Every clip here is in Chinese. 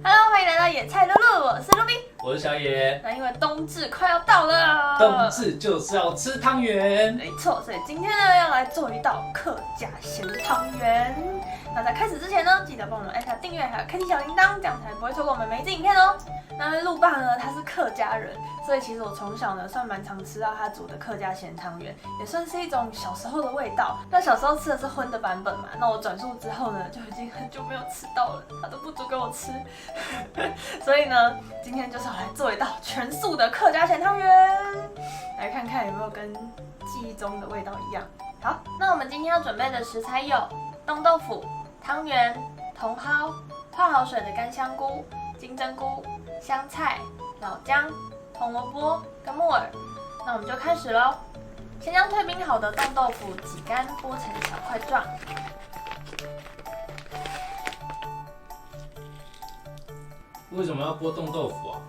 Hello， 欢迎来到野菜露露，我是露冰，我是小野。那因为冬至快要到了，冬至就是要吃汤圆，没错，所以今天呢要来做一道客家咸汤圆。那在开始之前呢，记得帮我们按下订阅，还有开启小铃铛，这样才不会错过我们每一支影片哦。那路爸呢，他是客家人，所以其实我从小呢算蛮常吃到他煮的客家咸汤圆，也算是一种小时候的味道。那小时候吃的是荤的版本嘛，那我转述之后呢，就已经很久没有吃到了，他都不煮给我吃。所以呢，今天就是要来做一道全素的客家咸汤圆，来看看有没有跟记忆中的味道一样。好，那我们今天要准备的食材有冻豆腐、汤圆、茼蒿、泡好水的干香菇、金针菇、香菜、老姜、红萝卜跟木耳。那我们就开始咯。先将退冰好的冻豆腐挤干，剥成小块状。为什么要剥冻豆腐啊？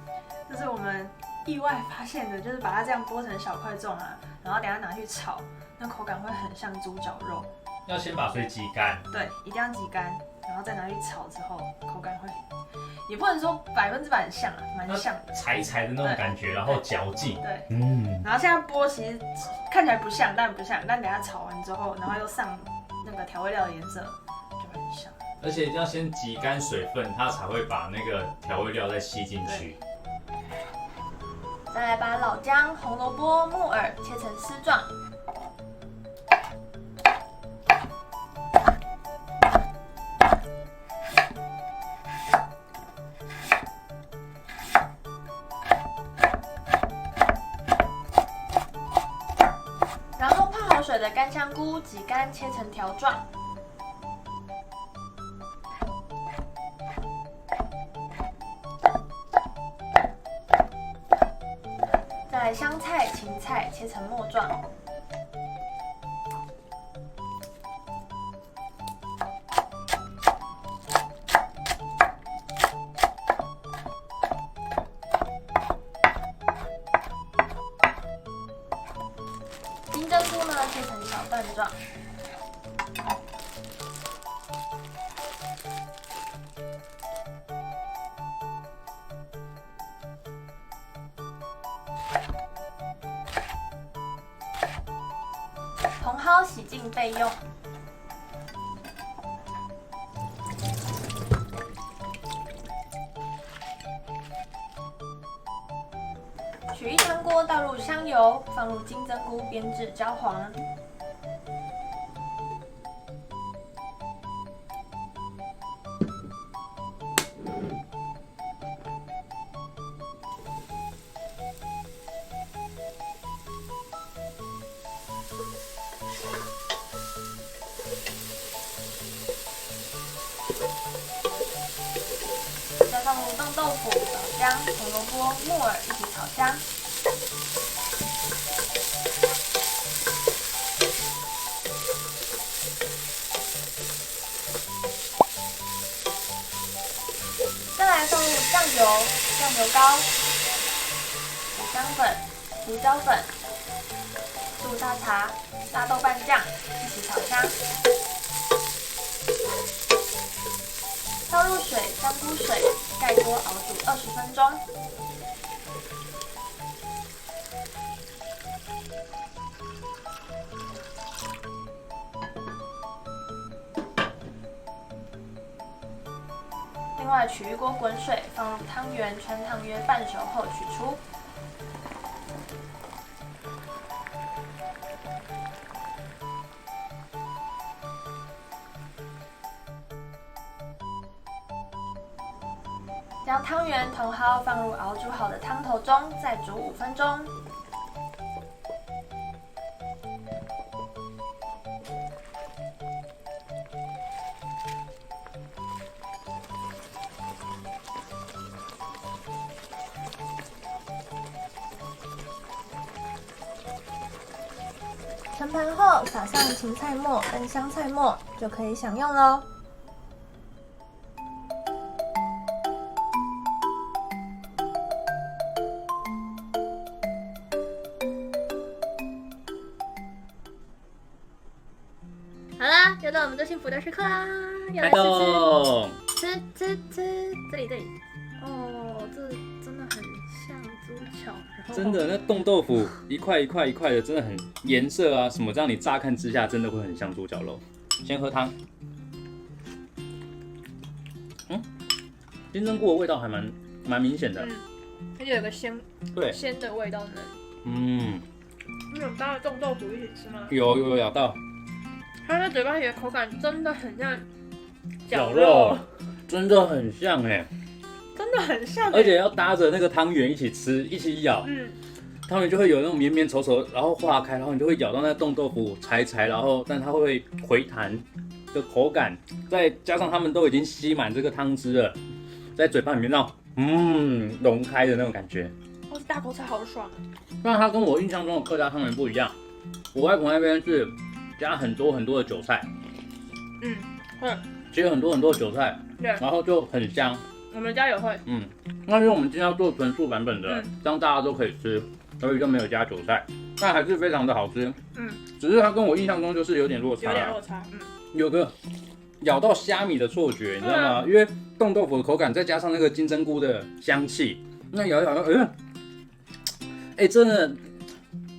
这是我们意外发现的，就是把它这样剥成小块状啊，然后等一下拿去炒，那口感会很像猪脚肉。要先把水挤干。对，一定要挤干，然后再拿去炒之后，口感会，也不能说100%很像啊，蛮像的，柴柴的那种感觉，然后嚼劲。对，然后现在剥其实看起来不像，但等一下炒完之后，然后又上那个调味料的颜色，就会很像。而且要先挤干水分，它才会把那个调味料再吸进去。再来把老姜、红萝卜、木耳切成丝状。然后泡好水的干香菇挤干切成条状。再来香菜、芹菜切成末状。金针菇呢切成小段状。茼蒿洗净备用。取一汤锅，倒入香油，放入金针菇煸至焦黄。再放入冻豆腐、老姜、红萝卜、木耳一起炒香。再来放入酱油、酱油膏、五香粉、胡椒粉、素沙茶、大豆瓣酱一起炒香。倒入水、香菇水，盖锅熬煮20分钟。另外取一锅滚水，放入汤圆，汆烫约半熟后取出。将汤圆、茼蒿放入熬煮好的汤头中，再煮5分钟。盛盘后，撒上芹菜末跟香菜末，就可以享用喽。啦，又到我们最幸福的时刻啦，要来开动！吃，这里，哦，这真的很像猪脚，然后真的，那冻豆腐一块一块一块的，真的很颜色啊什么，这样你乍看之下真的会很像猪脚肉。先喝汤，金针菇的味道还蛮明显的，而且有个鲜的味道呢。你有搭着冻豆腐一起吃吗？有咬到，它在嘴巴里的口感真的很像绞肉，真的很像真的很像而且要搭着那个汤圆一起吃，一起咬，汤圆就会有那种绵绵稠稠，然后化开，然后你就会咬到那个冻豆腐柴，然后但它会回弹的口感，再加上他们都已经吸满这个汤汁了，在嘴巴里面那种融开的那种感觉。这大口菜好爽。但它跟我印象中的客家汤圆不一样，我外婆那边是加很多的韭菜，会切很多的韭菜，对，然后就很香。我们家也会。那因为我们今天要做纯素版本的，这样大家都可以吃，所以就没有加韭菜，但还是非常的好吃。只是它跟我印象中就是有点落差，有个咬到虾米的错觉，你知道吗？因为冻豆腐的口感再加上那个金针菇的香气，那咬一咬，真的，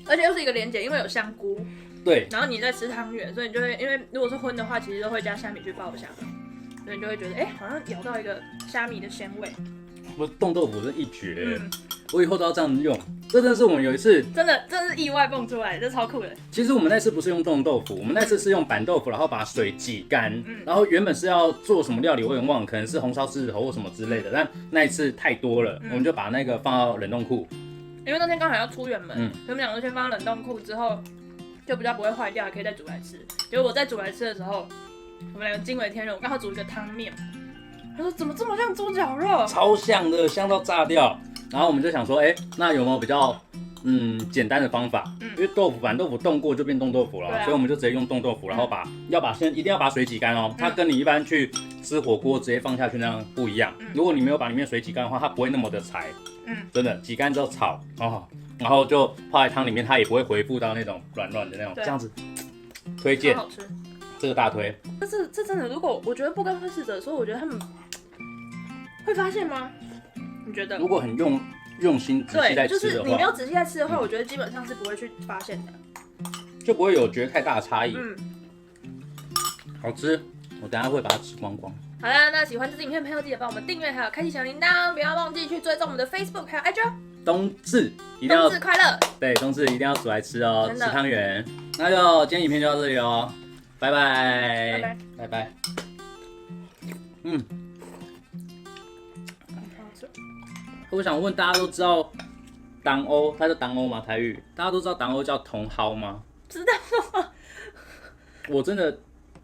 而且又是一个连结，因为有香菇，对，然后你在吃汤圆，所以你就会，因为如果是荤的话，其实都会加虾米去爆香，所以你就会觉得，好像咬到一个虾米的鲜味。我冻豆腐是一绝，我以后都要这样用。这真的是我们有一次，真的是意外蹦出来，这超酷的。其实我们那次不是用冻豆腐，我们那次是用板豆腐，然后把水挤干，然后原本是要做什么料理，我有点忘了，可能是红烧狮子头或什么之类的，但那一次太多了，我们就把那个放到冷冻库。因为那天刚好要出远门，所以我们两个先放到冷冻库，之后就比较不会坏掉，也可以再煮来吃。结果我再煮来吃的时候，我们两个惊为天人，我刚好煮一个汤面，他说怎么这么像猪脚肉？超像的，香到炸掉。然后我们就想说，那有没有比较简单的方法？因为板豆腐冻过就变冻豆腐了，所以我们就直接用冻豆腐，然后一定要把水挤干哦。它跟你一般去吃火锅直接放下去那样不一样。如果你没有把里面水挤干的话，它不会那么的柴。真的挤干之后炒然后就泡在汤里面，它也不会回复到那种软的那种，这样子推荐，好吃，这个大推。这真的，如果我觉得不跟会试者说，我觉得他们会发现吗？你觉得？如果很用心仔细在吃的话，就是你没有仔细在吃的话，我觉得基本上是不会去发现的，就不会有觉得太大的差异。好吃，我等一下会把它吃光光。好啦，那喜欢这支影片的朋友，记得帮我们订阅，还有开启小铃铛，不要忘记去追踪我们的 Facebook 还有 IG 哦。冬至一定要，冬至快乐！对，冬至一定要煮来吃哦，吃汤圆。那就今天影片就到这里哦，拜拜，拜拜。我想问大家都知道党欧，它叫党欧吗？台语，大家都知道党欧叫茼蒿吗？知道。我真的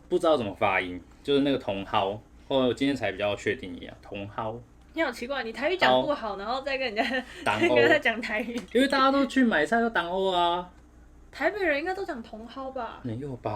不知道怎么发音，就是那个茼蒿，后来我今天才比较确定一样，茼蒿。你好奇怪，你台语讲不好，然后再跟人家讲台语，因为大家都去买菜都党欧啊。台北人应该都讲茼蒿吧？没有吧？